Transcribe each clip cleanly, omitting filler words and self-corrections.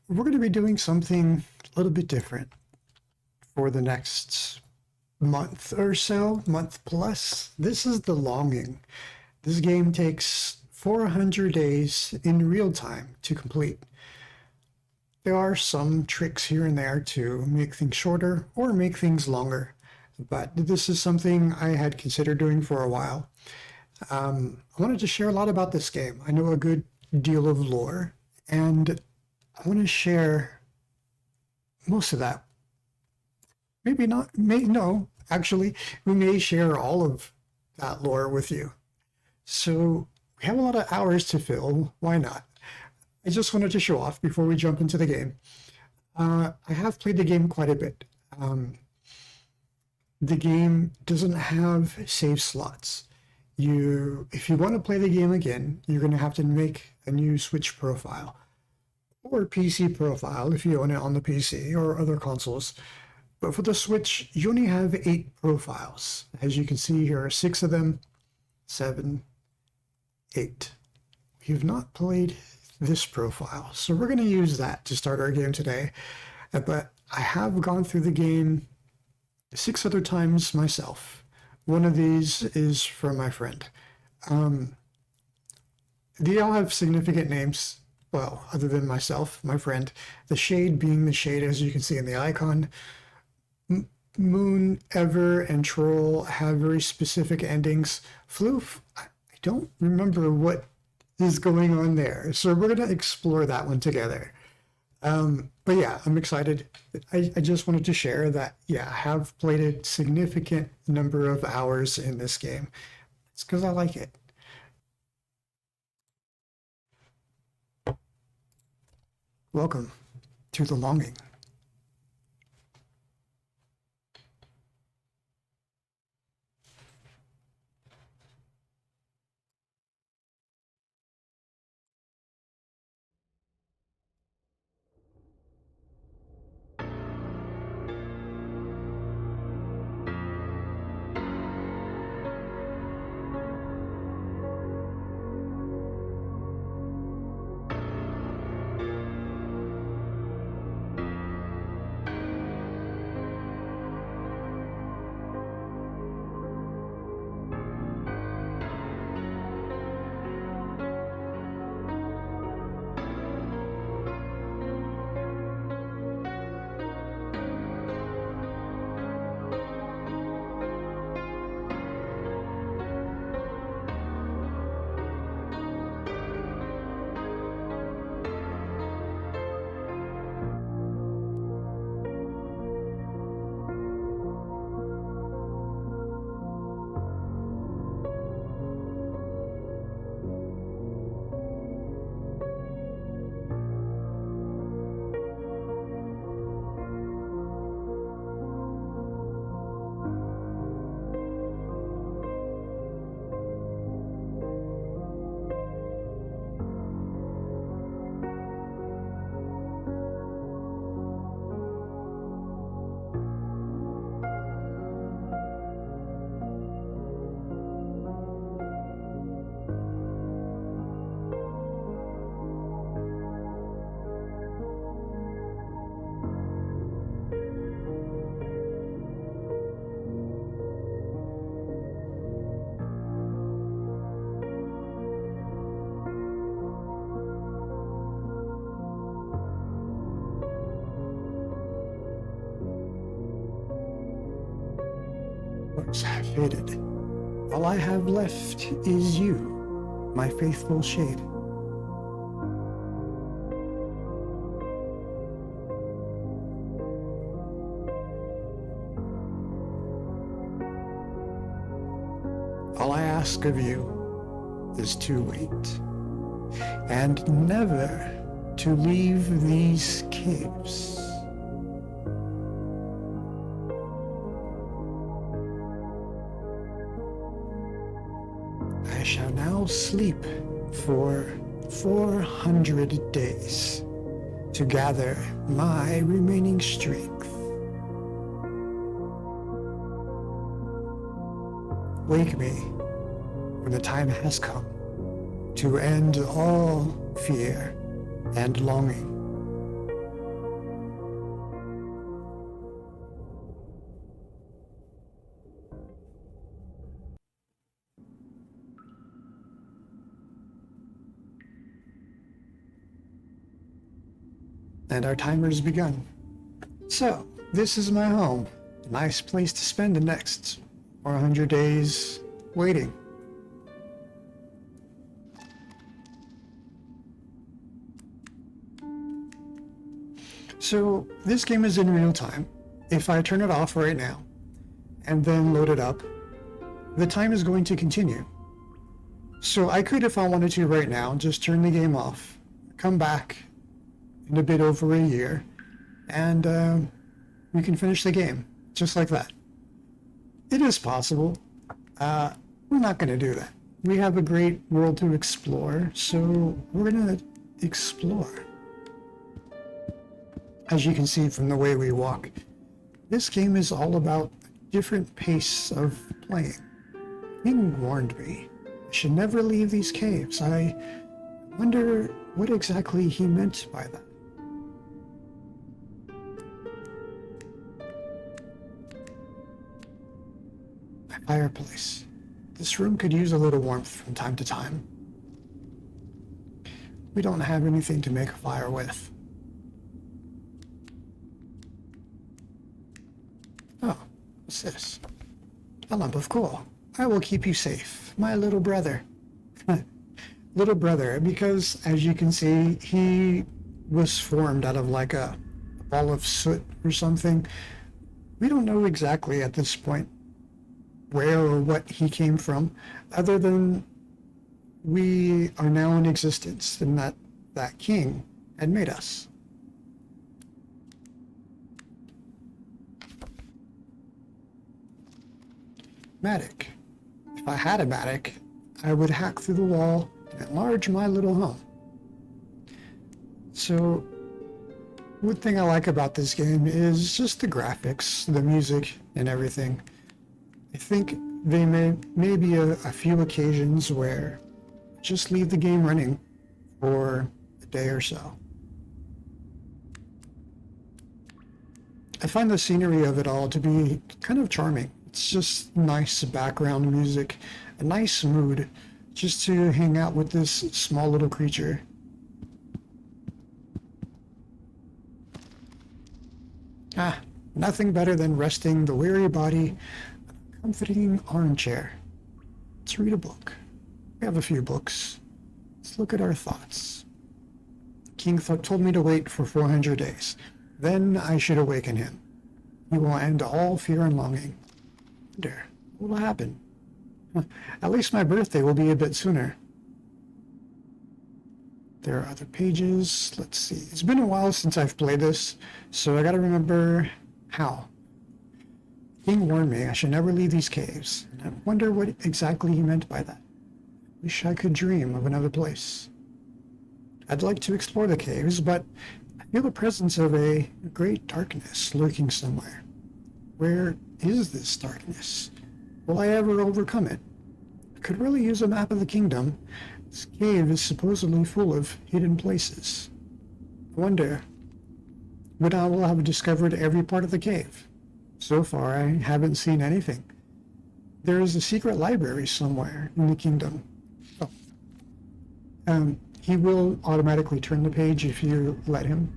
we're going to be doing something a little bit different for the next month or so, month plus. This is The Longing. This game takes 400 days in real time to complete. There are some tricks here and there to make things shorter or make things longer, but this is something I had considered doing for a while. I wanted to share a lot about this game. I know a good deal of lore, and I want to share most of that. Maybe not, no, actually, we may share all of that lore with you. So we have a lot of hours to fill. Why not? I just wanted to show off before we jump into the game. I have played the game quite a bit. The game doesn't have save slots. If you want to play the game again, you're going to have to make a new Switch profile or PC profile if you own it on the PC or other consoles. But for the Switch, you only have 8 profiles. As you can see here, 6 of them, 7, 8. We've not played this profile, so we're going to use that to start our game today. But I have gone through the game 6 other times myself. One of these is from my friend. They all have significant names, well, other than myself, my friend. The Shade being the Shade, as you can see in the icon. Moon, Ever, and Troll have very specific endings. Floof, I don't remember what is going on there, so we're going to explore that one together. But yeah, I'm excited. I just wanted to share that, yeah, I have played a significant number of hours in this game. It's because I like it. Welcome to The Longing. Have faded. All I have left is you, my faithful Shade. All I ask of you is to wait, and never to leave these caves. I shall now sleep for 400 days to gather my remaining strength. Wake me when the time has come to end all fear and longing. And our timer's begun. So, this is my home. A nice place to spend the next 400 days waiting. So, this game is in real time. If I turn it off right now and then load it up, the time is going to continue. So I could, if I wanted to right now, just turn the game off, come back in a bit over a year, and we can finish the game, just like that. It is possible. We're not going to do that. We have a great world to explore, so we're going to explore. As you can see from the way we walk, this game is all about a different pace of playing. King warned me I should never leave these caves. I wonder what exactly he meant by that. A fireplace. This room could use a little warmth from time to time. We don't have anything to make a fire with. Oh, what's this? A lump of coal. I will keep you safe, my little brother. Little brother, because as you can see, he was formed out of like a ball of soot or something. We don't know exactly at this point where or what he came from, other than we are now in existence and that king had made us. Matic. If I had a Matic, I would hack through the wall and enlarge my little home. So, one thing I like about this game is just the graphics, the music, and everything. I think there may be a few occasions where just leave the game running for a day or so. I find the scenery of it all to be kind of charming. It's just nice background music, a nice mood, just to hang out with this small little creature. Nothing better than resting the weary body in a comforting armchair. Let's read a book. We have a few books. Let's look at our thoughts. King told me to wait for 400 days. Then I should awaken him. He will end all fear and longing. What will happen? At least my birthday will be a bit sooner. There are other pages. Let's see. It's been a while since I've played this, so I gotta remember how. King warned me I should never leave these caves. And I wonder what exactly he meant by that. Wish I could dream of another place. I'd like to explore the caves, but I feel the presence of a great darkness lurking somewhere. Where is this darkness? Will I ever overcome it? I could really use a map of the kingdom. This cave is supposedly full of hidden places. I wonder when I will have discovered every part of the cave. So far, I haven't seen anything. There is a secret library somewhere in the kingdom. He will automatically turn the page if you let him.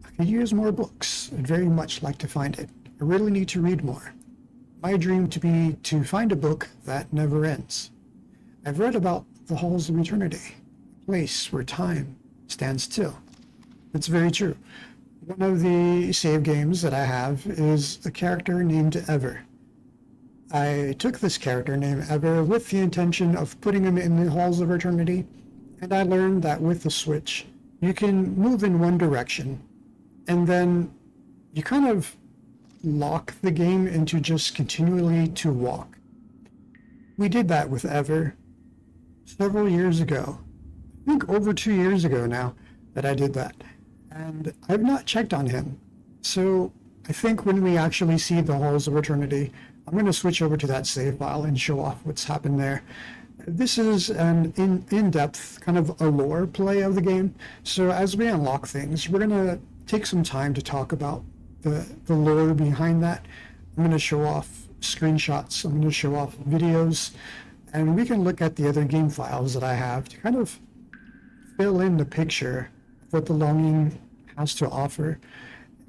I could use more books. I'd very much like to find it. I really need to read more. My dream to be to find a book that never ends. I've read about the halls of eternity, a place where time stands still. It's very true. One of the save games that I have is a character named Ever. I took this character named Ever with the intention of putting him in the halls of eternity, and I learned that with the switch, you can move in one direction, and then you kind of lock the game into just continually to walk. We did that with Ever several years ago. I think over 2 years ago now that I did that. And I've not checked on him. So I think when we actually see the Halls of Eternity, I'm going to switch over to that save file and show off what's happened there. This is an in-depth kind of a lore play of the game. So as we unlock things, we're going to take some time to talk about the lore behind that. I'm going to show off screenshots. I'm going to show off videos. And we can look at the other game files that I have to kind of fill in the picture what the longing has to offer.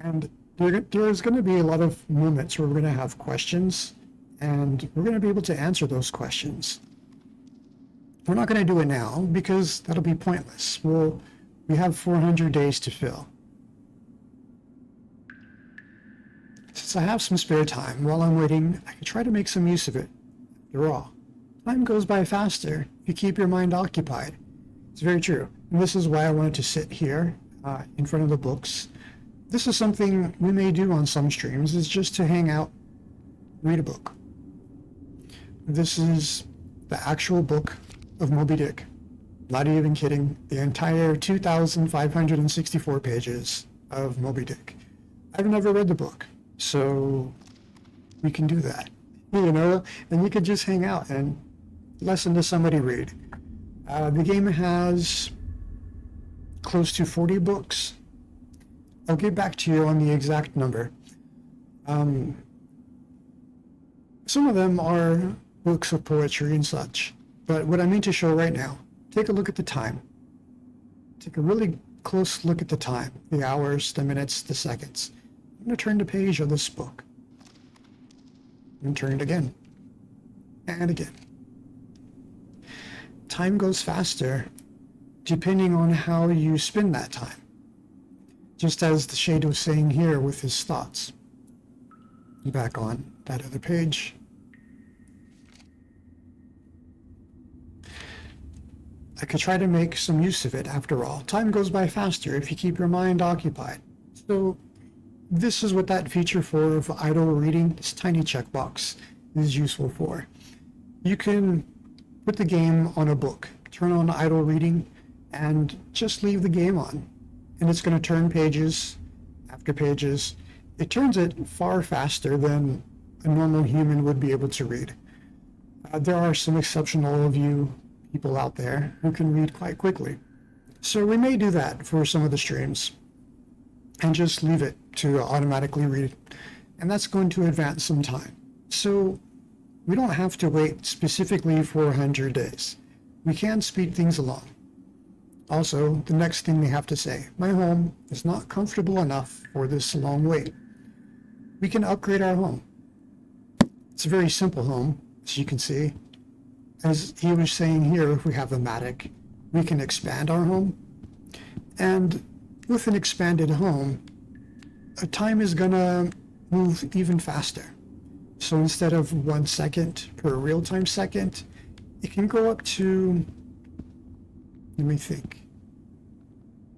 And there's going to be a lot of moments where we're going to have questions, and we're going to be able to answer those questions. We're not going to do it now because that'll be pointless. We have 400 days to fill. Since I have some spare time while I'm waiting, I can try to make some use of it. After all, time goes by faster if you keep your mind occupied. It's very true. And this is why I wanted to sit here in front of the books. This is something we may do on some streams, is just to hang out, read a book. This is the actual book of Moby Dick. Not even kidding. The entire 2,564 pages of Moby Dick. I've never read the book, so we can do that. You know, and you could just hang out and listen to somebody read. The game has close to 40 books. I'll get back to you on the exact number. Some of them are books of poetry and such. But what I mean to show right now, take a look at the time. Take a really close look at the time, the hours, the minutes, the seconds. I'm going to turn the page of this book. And turn it again. And again. Time goes faster depending on how you spend that time. Just as the Shade was saying here with his thoughts. Back on that other page. I could try to make some use of it after all. Time goes by faster if you keep your mind occupied. So this is what that feature for of idle reading, this tiny checkbox, is useful for. You can put the game on a book, turn on idle reading, and just leave the game on. And it's going to turn pages after pages. It turns it far faster than a normal human would be able to read. There are some exceptional of you people out there who can read quite quickly. So we may do that for some of the streams and just leave it to automatically read. And that's going to advance some time. So we don't have to wait specifically for 100 days. We can speed things along. Also, the next thing they have to say, my home is not comfortable enough for this long wait. We can upgrade our home. It's a very simple home, as you can see. As he was saying here, if we have a Matic, we can expand our home. And with an expanded home, time is gonna move even faster. So instead of 1 second per real-time second, it can go up to, let me think,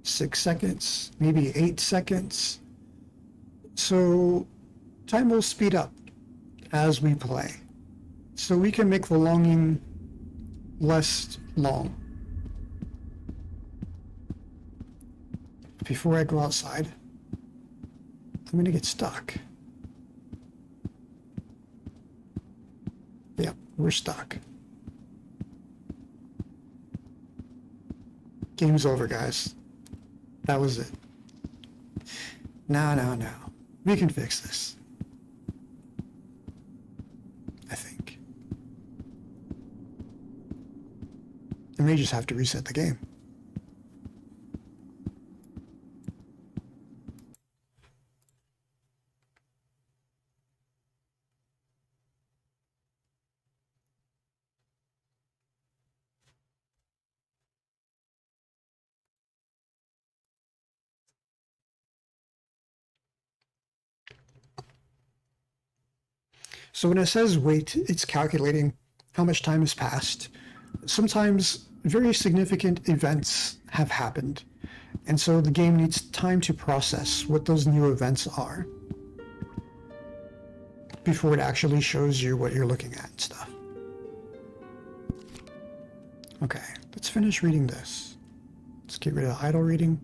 6 seconds, maybe 8 seconds. So time will speed up as we play. So we can make the longing less long. Before I go outside, I'm going to get stuck. Yep, we're stuck. Game's over, guys. That was it. No. We can fix this. I think. I may just have to reset the game. So when it says wait, it's calculating how much time has passed. Sometimes very significant events have happened, and so the game needs time to process what those new events are before it actually shows you what you're looking at and stuff. Okay, let's finish reading this. Let's get rid of idle reading.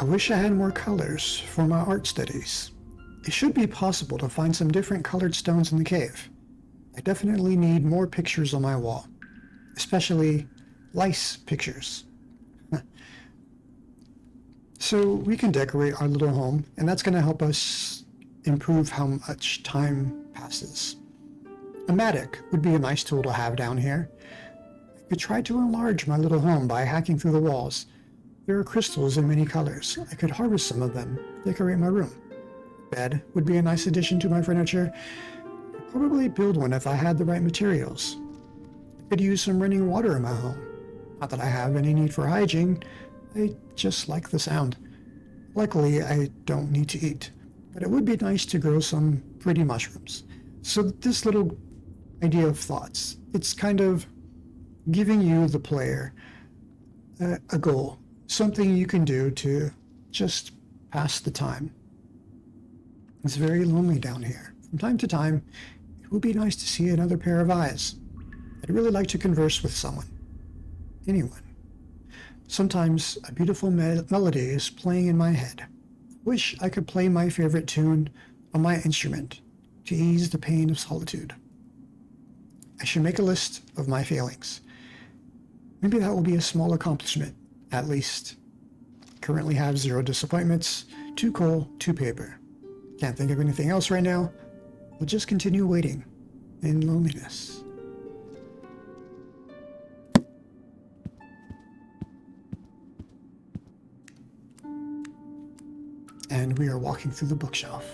I wish I had more colors for my art studies. It should be possible to find some different colored stones in the cave. I definitely need more pictures on my wall, especially lice pictures. So we can decorate our little home, and that's going to help us improve how much time passes. A mattock would be a nice tool to have down here. I could try to enlarge my little home by hacking through the walls. There are crystals in many colors. I could harvest some of them, decorate my room. Bed would be a nice addition to my furniture. I'd probably build one if I had the right materials. I could use some running water in my home. Not that I have any need for hygiene. I just like the sound. Luckily, I don't need to eat, but it would be nice to grow some pretty mushrooms. So this little idea of thoughts, it's kind of giving you, the player, a goal, something you can do to just pass the time. It's very lonely down here. From time to time, it would be nice to see another pair of eyes. I'd really like to converse with someone. Anyone. Sometimes a beautiful melody is playing in my head. Wish I could play my favorite tune on my instrument to ease the pain of solitude. I should make a list of my failings. Maybe that will be a small accomplishment, at least. Currently have 0 disappointments, 2 coal, 2 paper. Can't think of anything else right now. We'll just continue waiting in loneliness. And we are walking through the bookshelf.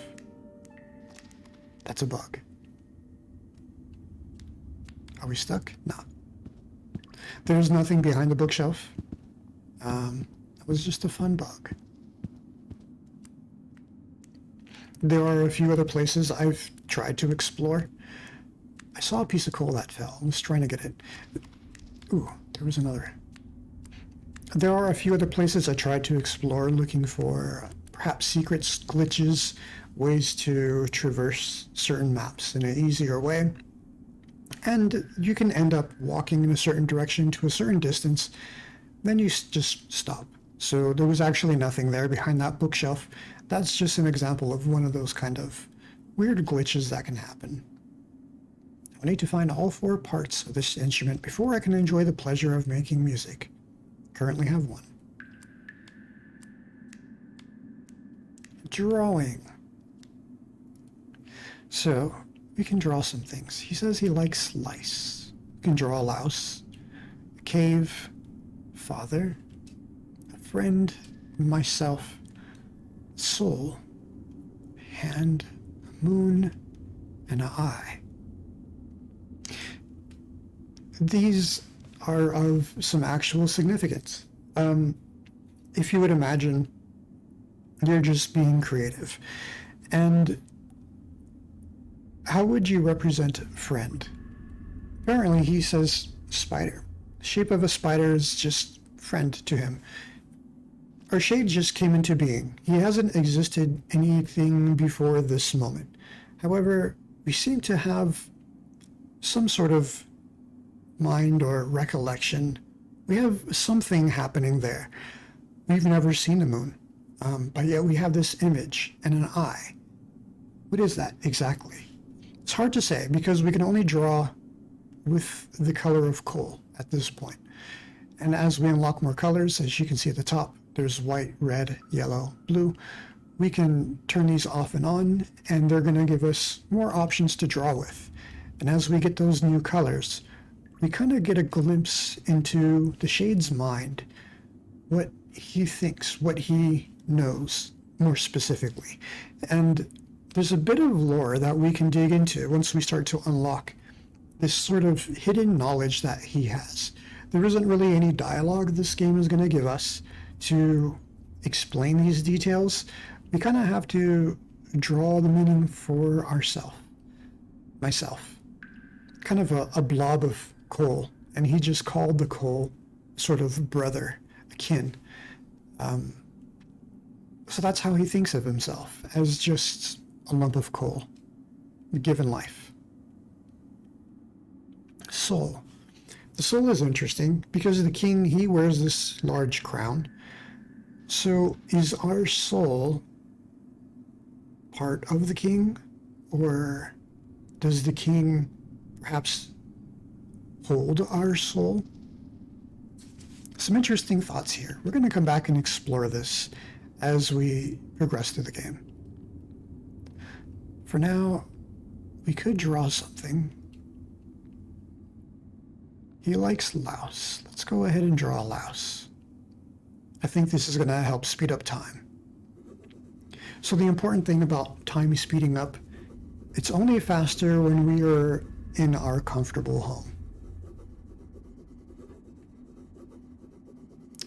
That's a bug. Are we stuck? No. There's nothing behind the bookshelf. It was just a fun bug. There are a few other places I've tried to explore. I saw a piece of coal that fell. I was trying to get it. Ooh, there was another. There are a few other places I tried to explore, looking for perhaps secrets, glitches, ways to traverse certain maps in an easier way. And you can end up walking in a certain direction to a certain distance, then you just stop. So there was actually nothing there behind that bookshelf. That's just an example of one of those kind of weird glitches that can happen. I need to find all 4 parts of this instrument before I can enjoy the pleasure of making music. Currently have 1. Drawing. So, we can draw some things. He says he likes lice. We can draw a louse, a cave, father, a friend, myself, soul, hand, a moon, and an eye. These are of some actual significance. If you would imagine, you're just being creative. And how would you represent friend? Apparently he says spider. The shape of a spider is just friend to him. Our shade just came into being. He hasn't existed anything before this moment. However, we seem to have some sort of mind or recollection. We have something happening there. We've never seen the moon, but yet we have this image and an eye. What is that exactly? It's hard to say because we can only draw with the color of coal at this point. And as we unlock more colors, as you can see at the top, there's white, red, yellow, blue. We can turn these off and on, and they're going to give us more options to draw with. And as we get those new colors, we kind of get a glimpse into the shade's mind, what he thinks, what he knows more specifically. And there's a bit of lore that we can dig into once we start to unlock this sort of hidden knowledge that he has. There isn't really any dialogue this game is going to give us to explain these details. We kind of have to draw the meaning for ourselves. Myself. Kind of a blob of coal, and he just called the coal sort of brother, akin. So that's how he thinks of himself, as just a lump of coal, given life. Soul. The soul is interesting because the king, he wears this large crown. So is our soul part of the king, or does the king perhaps hold our soul? Some interesting thoughts here. We're going to come back and explore this as we progress through the game. For now, we could draw something. He likes louse. Let's go ahead and draw a louse. I think this is going to help speed up time. So the important thing about time speeding up, it's only faster when we are in our comfortable home.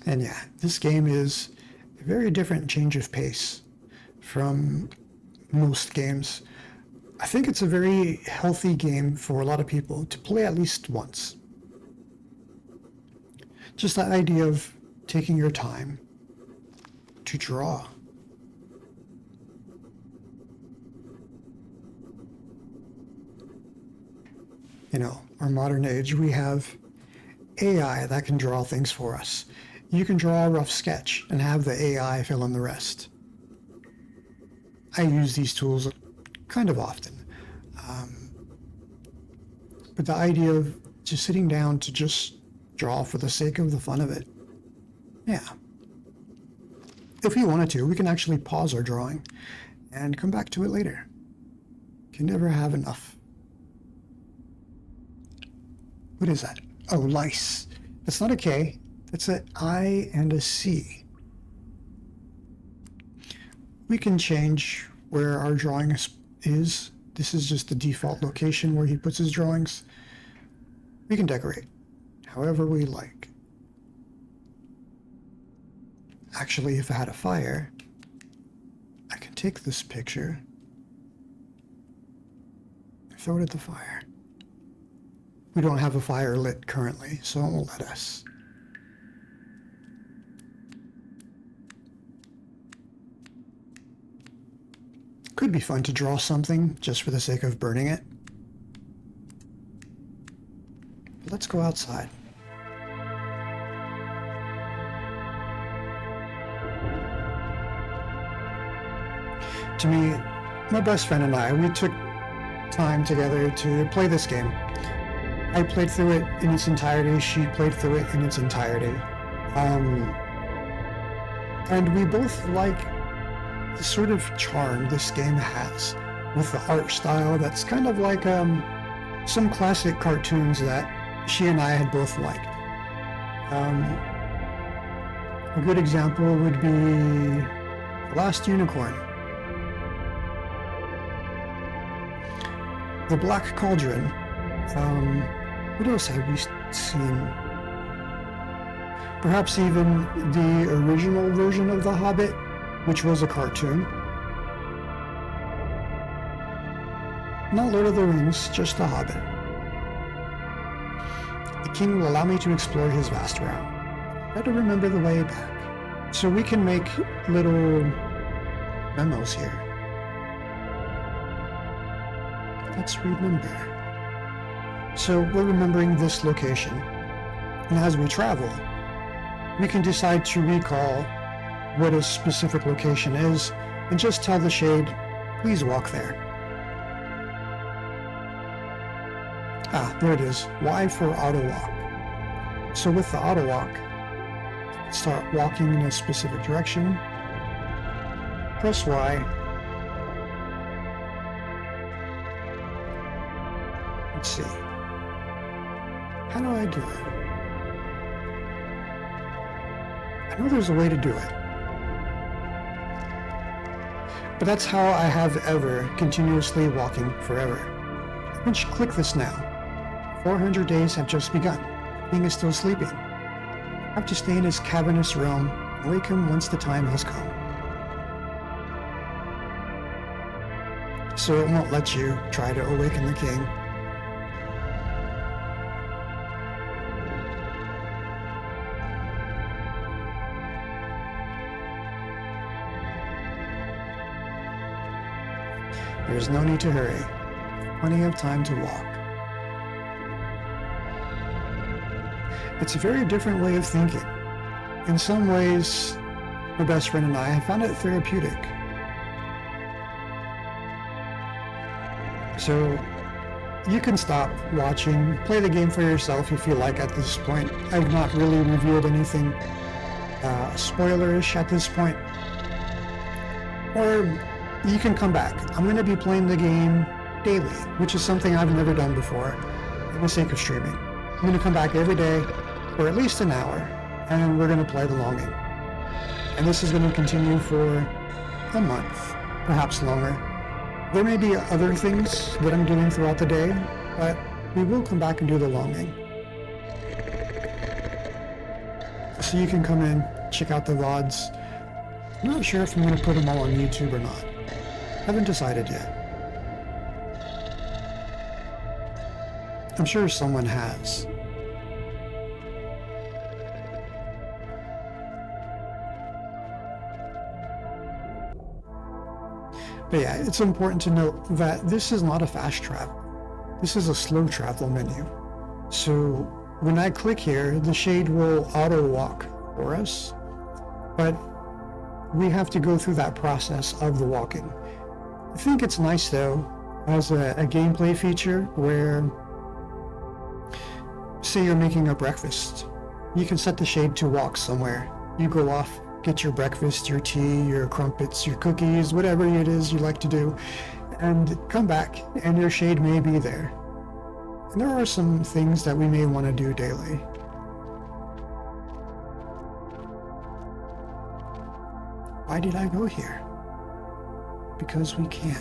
And yeah, this game is a very different change of pace from most games. I think it's a very healthy game for a lot of people to play at least once. Just that idea of taking your time to draw. You know, our modern age, we have AI that can draw things for us. You can draw a rough sketch and have the AI fill in the rest. I use these tools kind of often. But the idea of just sitting down to just draw for the sake of the fun of it, yeah. If we wanted to, we can actually pause our drawing and come back to it later. Can never have enough. What is that? Oh, lice. That's not a K. That's an I and a C. We can change where our drawing is. This is just the default location where he puts his drawings. We can decorate however we like. Actually, if I had a fire, I can take this picture and throw it at the fire. We don't have a fire lit currently, so it won't let us. Could be fun to draw something just for the sake of burning it. But let's go outside. To me, my best friend and I, we took time together to play this game. I played through it in its entirety, she played through it in its entirety. And we both like the sort of charm this game has with the art style that's kind of like some classic cartoons that she and I had both liked. A good example would be The Last Unicorn, The Black Cauldron. What else have we seen? Perhaps even the original version of The Hobbit, which was a cartoon. Not Lord of the Rings, just The Hobbit. The king will allow me to explore his vast realm. Try to remember the way back. So we can make little memos here. Let's remember. So we're remembering this location. And as we travel, we can decide to recall what a specific location is and just tell the shade, please walk there. Ah, there it is. Y for auto walk. So with the auto walk, start walking in a specific direction. Press Y. Let's see. How do I do it? I know there's a way to do it. But that's how I have ever continuously walking forever. I can click this now. 400 days have just begun. The king is still sleeping. I have to stay in his cavernous realm and wake him once the time has come. So it won't let you try to awaken the king. There's no need to hurry. Plenty of time to walk. It's a very different way of thinking. In some ways, my best friend and I found it therapeutic. So you can stop watching, play the game for yourself if you like at this point. I've not really revealed anything spoilerish at this point. Or you can come back. I'm going to be playing the game daily, which is something I've never done before, for the sake of streaming. I'm going to come back every day for at least an hour, and we're going to play the longing. And this is going to continue for a month, perhaps longer. There may be other things that I'm doing throughout the day, but we will come back and do the longing. So you can come in, check out the VODs. I'm not sure if I'm going to put them all on YouTube or not. Haven't decided yet. I'm sure someone has. But yeah, it's important to note that this is not a fast travel. This is a slow travel menu. So when I click here, the shade will auto walk for us, but we have to go through that process of the walking. I think it's nice though, as a gameplay feature where, say you're making a breakfast, you can set the shade to walk somewhere. You go off, get your breakfast, your tea, your crumpets, your cookies, whatever it is you like to do, and come back, and your shade may be there. And there are some things that we may want to do daily. Why did I go here? Because we can.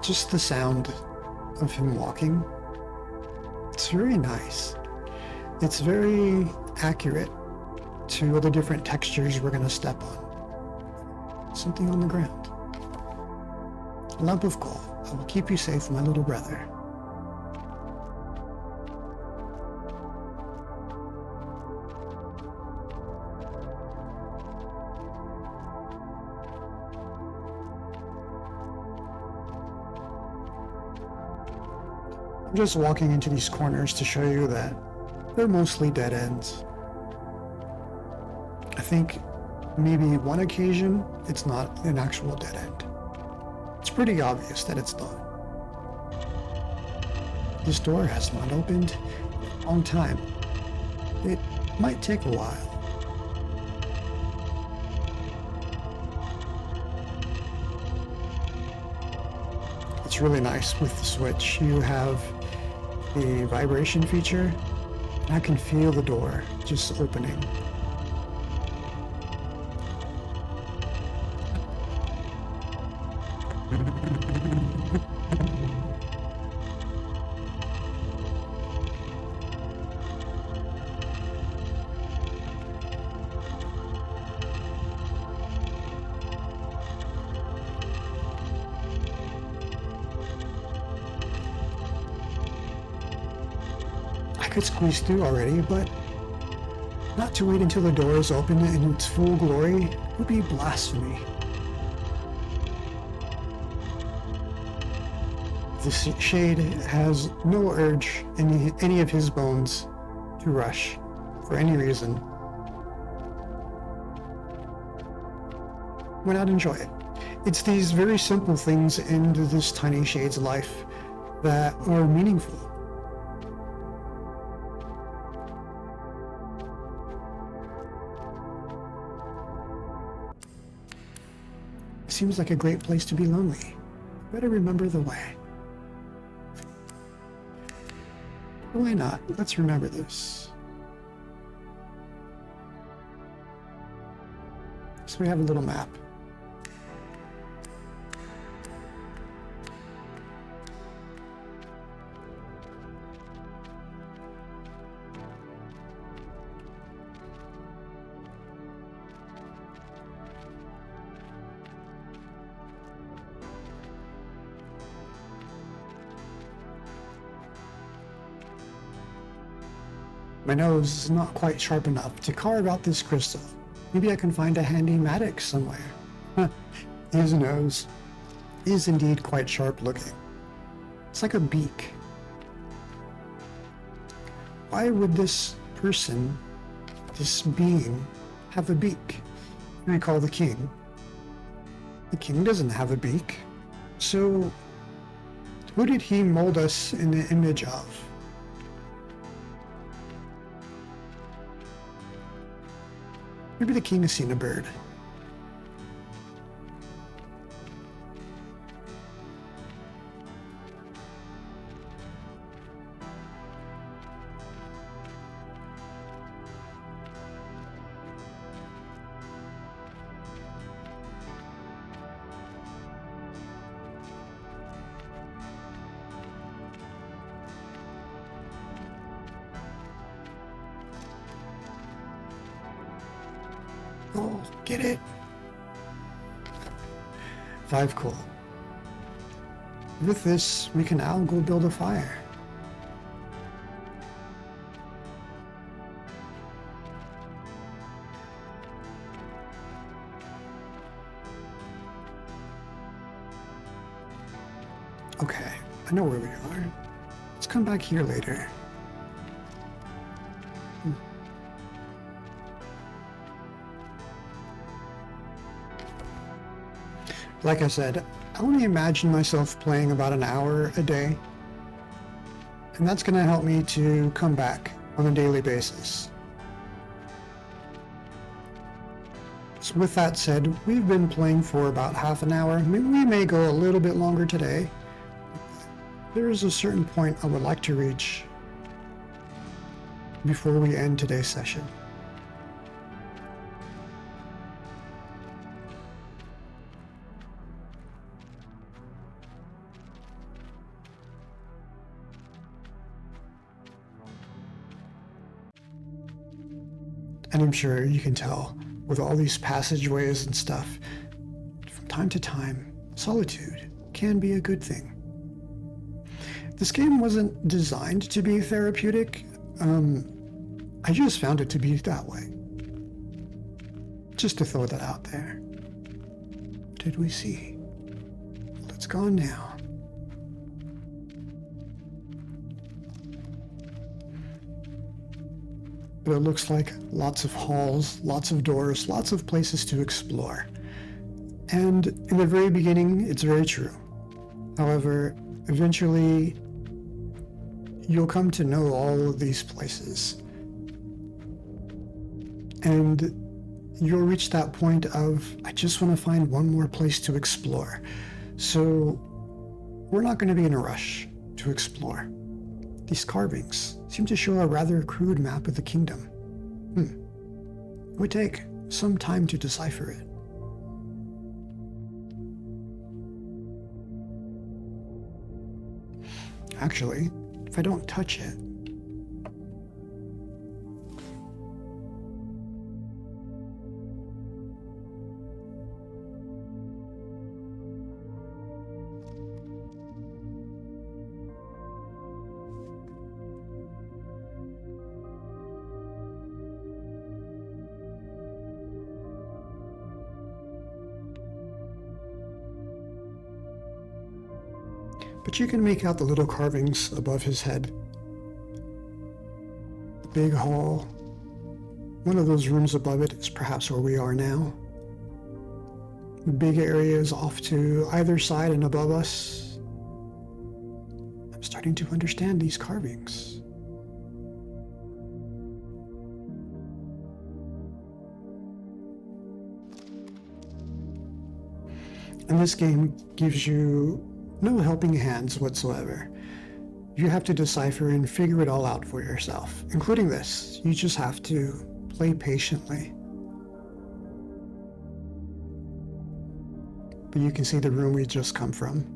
Just the sound of him walking, it's very nice. It's very accurate to the different textures we're going to step on. Something on the ground. A lump of coal. I will keep you safe, my little brother. I'm just walking into these corners to show you that they're mostly dead ends. I think maybe one occasion it's not an actual dead end. It's pretty obvious that it's not. This door has not opened in a long time. It might take a while. It's really nice with the Switch. You have the vibration feature, and I can feel the door just opening. I could squeeze through already, but not to wait until the door is open in its full glory would be blasphemy. This shade has no urge in any of his bones to rush for any reason. Why not enjoy it? It's these very simple things in this tiny shade's life that are meaningful. Seems like a great place to be lonely. Better remember the way. Why not? Let's remember this. So we have a little map. My nose is not quite sharp enough to carve out this crystal. Maybe I can find a handy mattock somewhere. His nose is indeed quite sharp looking. It's like a beak. Why would this person, this being, have a beak? You recall the king. The king doesn't have a beak. So, who did he mold us in the image of? Maybe the king has seen a bird. coal. Get it. 5 coal. With this, we can now go build a fire. Okay, I know where we are. Let's come back here later. Like I said, I only imagine myself playing about an hour a day, and that's going to help me to come back on a daily basis. So with that said, we've been playing for about half an hour. We may go a little bit longer today. There is a certain point I would like to reach before we end today's session. And I'm sure you can tell, with all these passageways and stuff, from time to time, solitude can be a good thing. This game wasn't designed to be therapeutic. I just found it to be that way. Just to throw that out there. What did we see? Well, it's gone now. But it looks like lots of halls, lots of doors, lots of places to explore. And in the very beginning, it's very true. However, eventually, you'll come to know all of these places. And you'll reach that point of, I just want to find one more place to explore. So we're not going to be in a rush to explore. These carvings seem to show a rather crude map of the kingdom. It would take some time to decipher it. Actually, if I don't touch it, but you can make out the little carvings above his head. The big hall. One of those rooms above it is perhaps where we are now. Big areas off to either side and above us. I'm starting to understand these carvings. And this game gives you no helping hands whatsoever. You have to decipher and figure it all out for yourself, including this. You just have to play patiently. But you can see the room we just come from.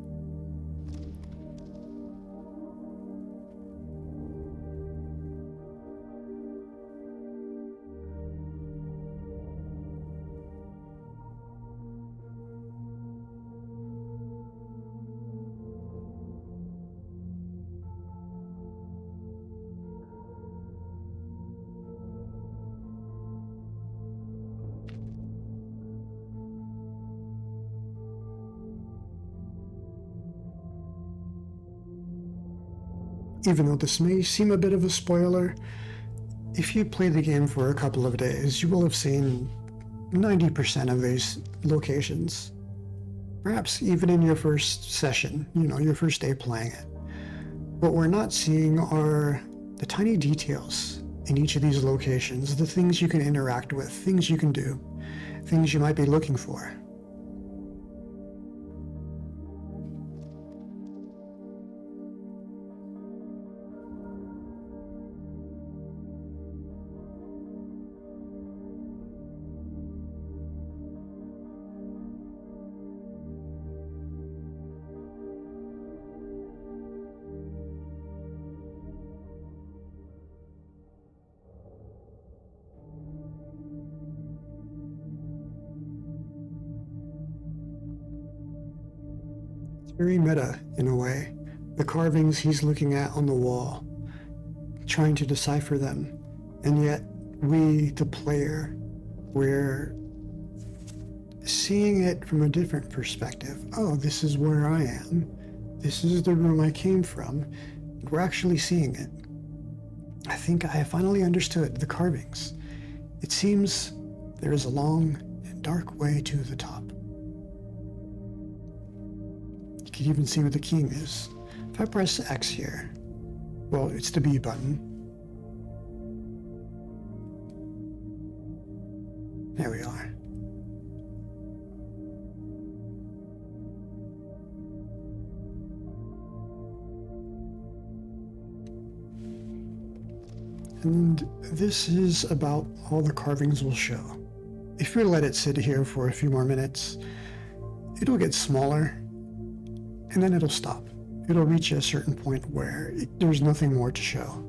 Even though this may seem a bit of a spoiler, if you play the game for a couple of days, you will have seen 90% of these locations. Perhaps even in your first session, your first day playing it. What we're not seeing are the tiny details in each of these locations, the things you can interact with, things you can do, things you might be looking for. very meta in a way. The carvings he's looking at on the wall, trying to decipher them, and yet we, the player, we're seeing it from a different perspective. Oh, this is where I am. This is the room I came from. We're actually seeing it. I think I finally understood the carvings. It seems there is a long and dark way to the top. You can even see where the king is. If I press X here, well, it's the B button. There we are. And this is about all the carvings will show. If we let it sit here for a few more minutes, it'll get smaller, and then it'll stop. It'll reach a certain point where there's nothing more to show.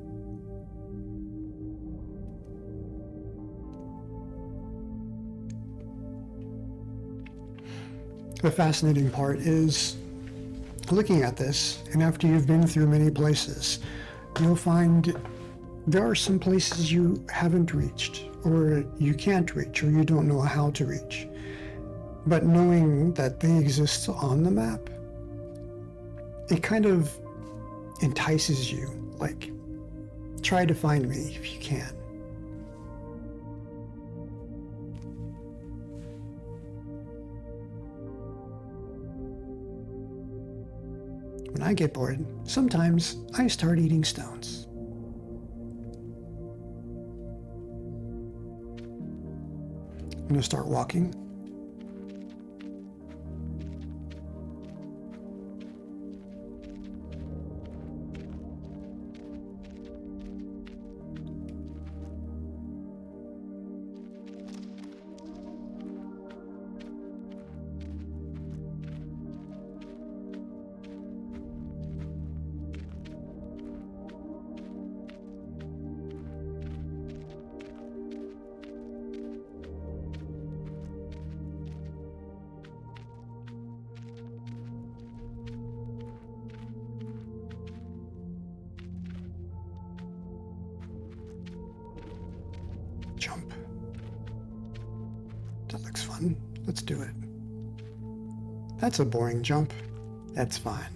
The fascinating part is looking at this, and after you've been through many places, you'll find there are some places you haven't reached, or you can't reach, or you don't know how to reach. But knowing that they exist on the map, it kind of entices you. Like, try to find me if you can. When I get bored, sometimes I start eating stones. I'm going to start walking. Jump. That looks fun. Let's do it. That's a boring jump. That's fine.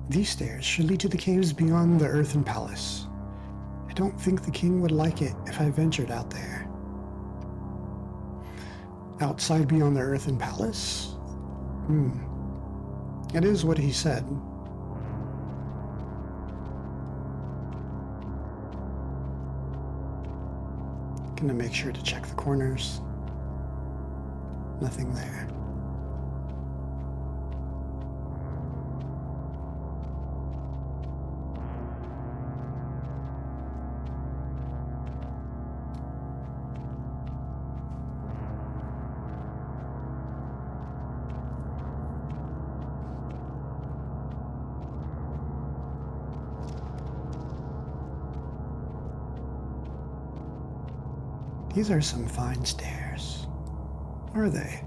These stairs should lead to the caves beyond the Earthen Palace. I don't think the king would like it if I ventured out there. Outside beyond the Earthen Palace? It is what he said. Gonna make sure to check the corners. Nothing there. These are some fine stairs. Are they?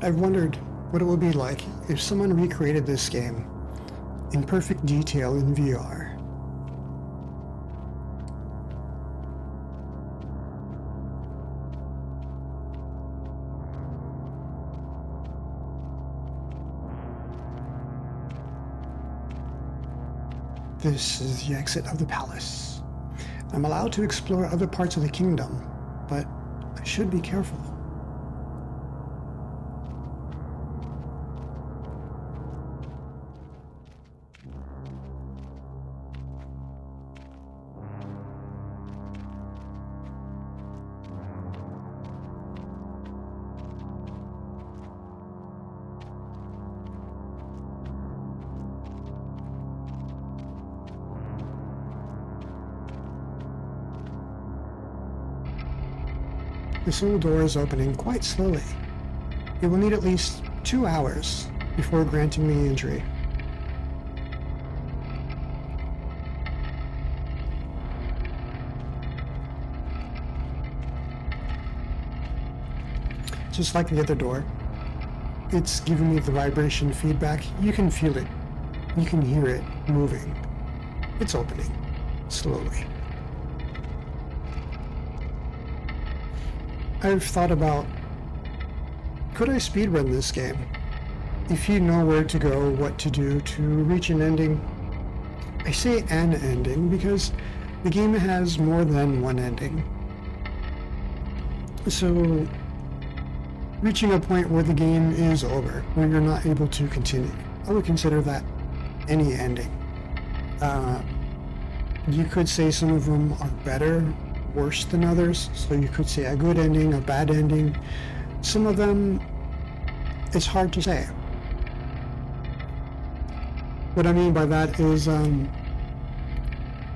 I've wondered what it would be like if someone recreated this game in perfect detail in VR. This is the exit of the palace. I'm allowed to explore other parts of the kingdom, but I should be careful. The single door is opening quite slowly. It will need at least 2 hours before granting me entry. Just like the other door, it's giving me the vibration feedback. You can feel it. You can hear it moving. It's opening slowly. I've thought about, could I speedrun this game? If you know where to go, what to do to reach an ending. I say an ending because the game has more than one ending. So reaching a point where the game is over, where you're not able to continue, I would consider that any ending. You could say some of them are better, worse than others. So you could say a good ending, a bad ending. Some of them, it's hard to say. What I mean by that is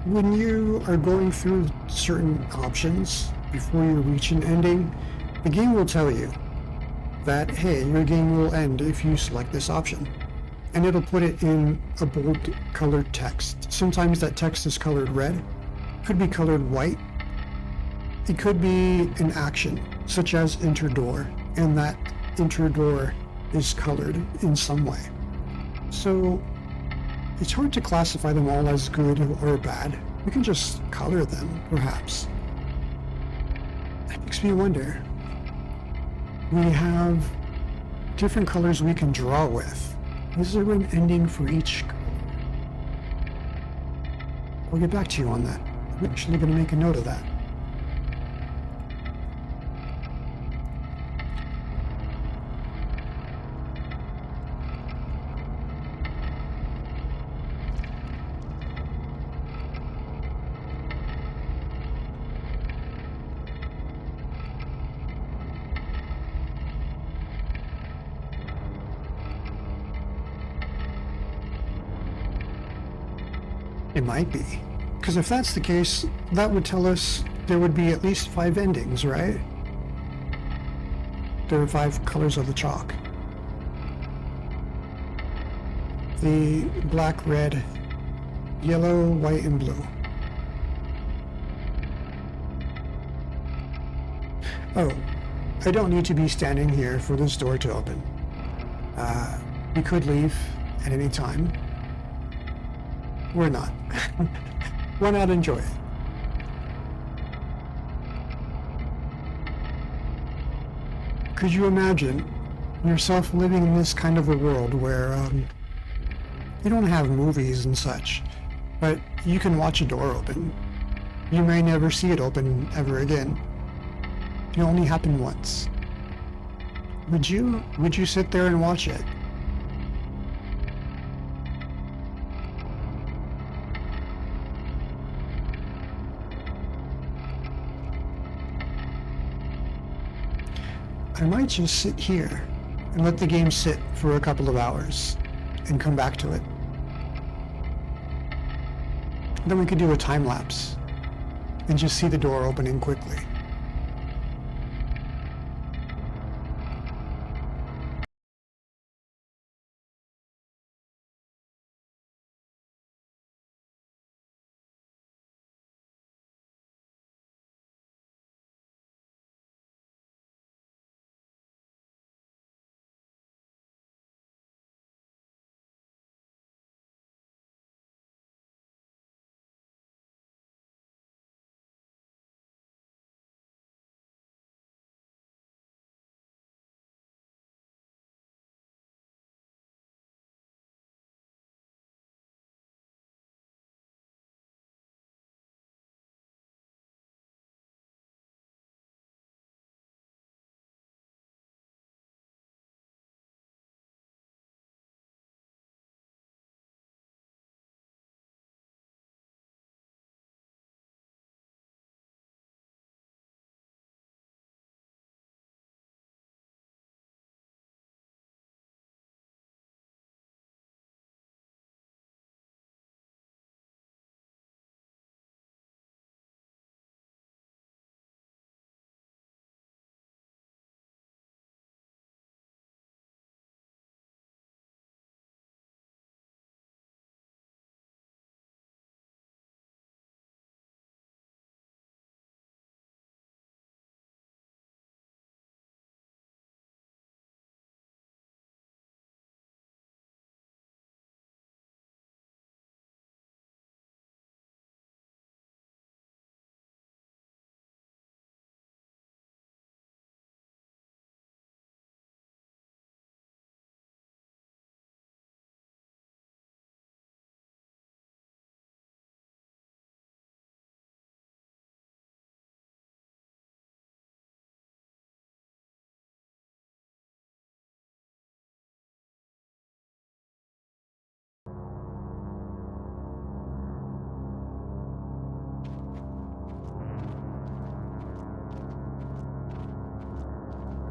when you are going through certain options before you reach an ending, the game will tell you that, hey, your game will end if you select this option. And it'll put it in a bold colored text. Sometimes that text is colored red, could be colored white. It could be an action, such as enter door, and that enter door is colored in some way. So it's hard to classify them all as good or bad. We can just color them, perhaps. That makes me wonder. We have different colors we can draw with. Is there an ending for each color? I'll get back to you on that. I'm actually going to make a note of that. It might be. Because if that's the case, that would tell us there would be at least 5 endings, right? There are 5 colors of the chalk. The black, red, yellow, white, and blue. Oh, I don't need to be standing here for this door to open. We could leave at any time. We're not. Why not enjoy it? Could you imagine yourself living in this kind of a world where you don't have movies and such, but you can watch a door open. You may never see it open ever again. It only happened once. Would you sit there and watch it? I might just sit here and let the game sit for a couple of hours and come back to it. Then we could do a time lapse and just see the door opening quickly.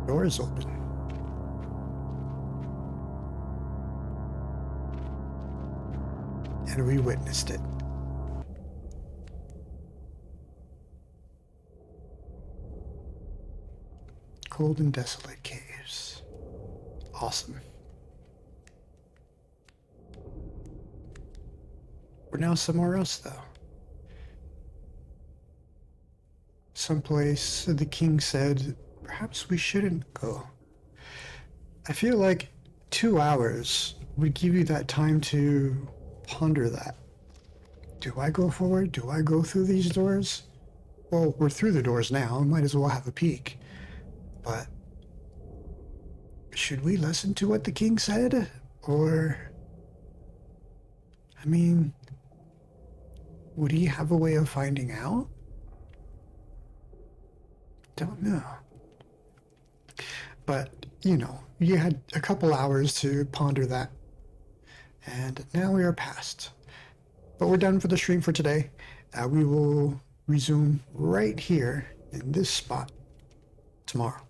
Door is open. And we witnessed it. Cold and desolate caves. Awesome. We're now somewhere else, though. Someplace the king said perhaps we shouldn't go. I feel like 2 hours would give you that time to ponder that. Do I go forward? Do I go through these doors? Well, we're through the doors now. Might as well have a peek. But should we listen to what the king said? Or, I mean, would he have a way of finding out? Don't know. But, you know, you had a couple hours to ponder that. And now we are past. But we're done for the stream for today. We will resume right here in this spot tomorrow.